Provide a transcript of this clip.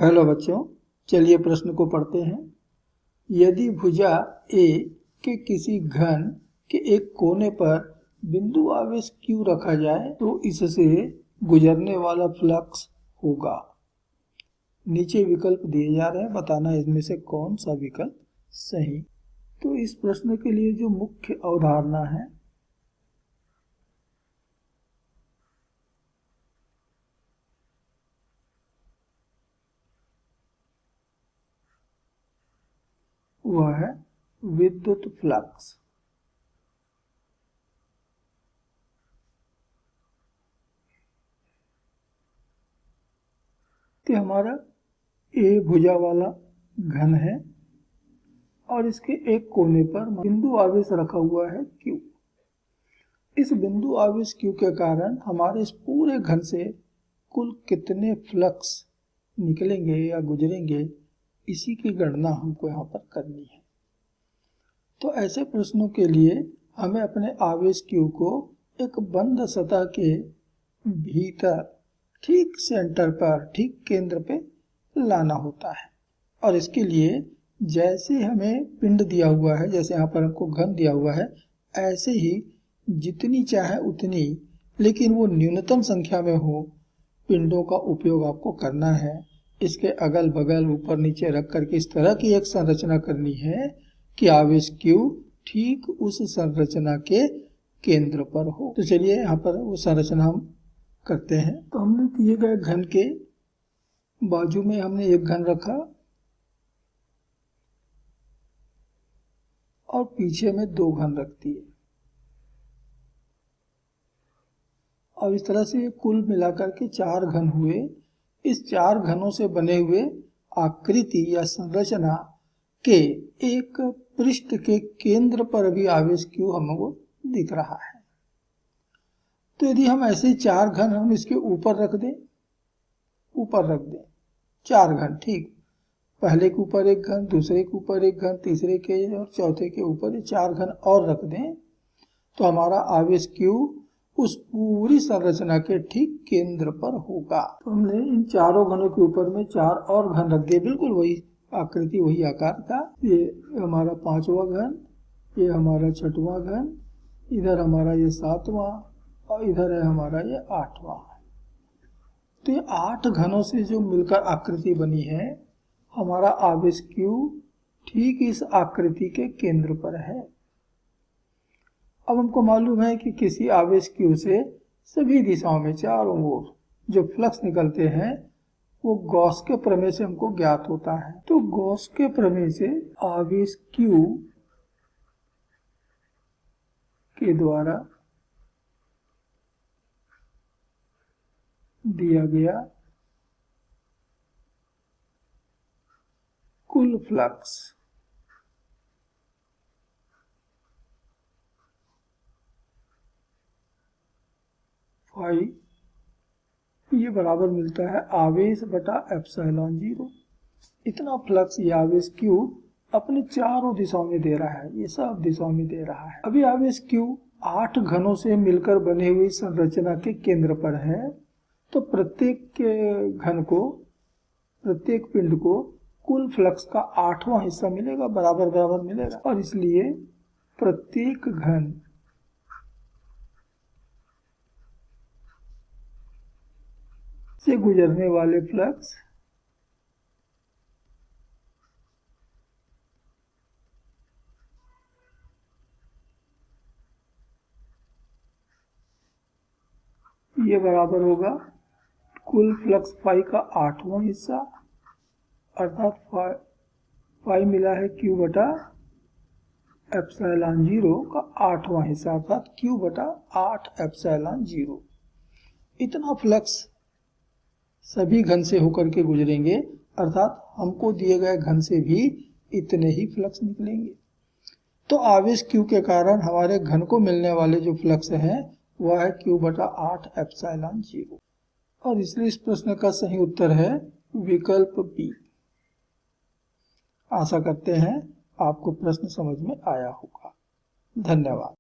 Hello बच्चों, चलिए प्रश्न को पढ़ते हैं। यदि भुजा ए के किसी घन के एक कोने पर बिंदु आवेश Q रखा जाए तो इससे गुजरने वाला फ्लक्स होगा। नीचे विकल्प दिए जा रहे हैं, बताना इसमें से कौन सा विकल्प सही। तो इस प्रश्न के लिए जो मुख्य अवधारणा है वह है विद्युत फ्लक्स। कि हमारा ए भुजा वाला घन है और इसके एक कोने पर बिंदु आवेश रखा हुआ है Q। इस बिंदु आवेश Q के कारण हमारे इस पूरे घन से कुल कितने फ्लक्स निकलेंगे या गुजरेंगे, इसी की गणना हमको यहाँ पर करनी है। तो ऐसे प्रश्नों के लिए हमें अपने आवेश Q को एक बंद सतह के भीतर ठीक सेंटर पर, ठीक केंद्र पे लाना होता है। और इसके लिए जैसे हमें पिंड दिया हुआ है, जैसे यहाँ पर हमको घन दिया हुआ है, ऐसे ही जितनी चाहे उतनी, लेकिन वो न्यूनतम संख्या में हो, पिंडों का उपयोग आपको करना है। इसके अगल बगल ऊपर नीचे रख करके इस तरह की एक संरचना करनी है कि आवेश Q ठीक उस संरचना के केंद्र पर हो। तो चलिए यहाँ पर वो संरचना हम करते हैं। तो हमने दिए गए घन के बाजू में हमने एक घन रखा और पीछे में दो घन रख दिए, और इस तरह से कुल मिलाकर के चार घन हुए। इस चार घनों से बने हुए आकृति या संरचना के एक पृष्ठ के केंद्र पर भी आवेश Q हमको दिख रहा है। तो यदि हम ऐसे चार घन हम इसके ऊपर रख दें, चार घन, ठीक, पहले के ऊपर एक घन, दूसरे के ऊपर एक घन, तीसरे के और चौथे के ऊपर चार घन और रख दें, तो हमारा आवेश Q उस पूरी संरचना के ठीक केंद्र पर होगा। तो हमने इन चारों घनों के ऊपर में चार और घन रख दिए, बिल्कुल वही आकृति, वही आकार का। ये हमारा पांचवा घन, ये हमारा छठवां घन, इधर हमारा ये सातवां, और इधर है हमारा ये आठवां। तो ये 8 घनों से जो मिलकर आकृति बनी है, हमारा आवेश Q ठीक इस आकृति के केंद्र पर है। अब हमको मालूम है कि किसी आवेश Q से सभी दिशाओं में चारों ओर जो फ्लक्स निकलते हैं वो गॉस के प्रमेय से हमको ज्ञात होता है। तो गॉस के प्रमेय से आवेश Q के द्वारा दिया गया कुल फ्लक्स फाई, ये बराबर मिलता है आवेश बटा एप्सिलॉन 0। इतना फ्लक्स ये आवेश Q अपने चारों दिशाओं में दे रहा है, ये सब दिशाओं में दे रहा है। अभी आवेश Q 8 घनों से मिलकर बनी हुई संरचना के केंद्र पर है। तो प्रत्येक घन को, प्रत्येक पिंड को कुल फ्लक्स का 8वां हिस्सा मिलेगा, बराबर बराबर मिलेगा। और इसलिए प्रत्येक घन से गुजरने वाले फ्लक्स ये बराबर होगा कुल फ्लक्स फाई का 8वां हिस्सा, अर्थात फाई मिला है Q बटा एप्सिलॉन 0 का 8वां हिस्सा, अर्थात Q बटा 8 एप्सिलॉन 0। इतना फ्लक्स सभी घन से होकर के गुजरेंगे, अर्थात हमको दिए गए घन से भी इतने ही फ्लक्स निकलेंगे। तो आवेश Q के कारण हमारे घन को मिलने वाले जो फ्लक्स हैं वह है Q बटा 8 एप्सिलॉन 0। और इसलिए इस प्रश्न का सही उत्तर है विकल्प बी। आशा करते हैं आपको प्रश्न समझ में आया होगा। धन्यवाद।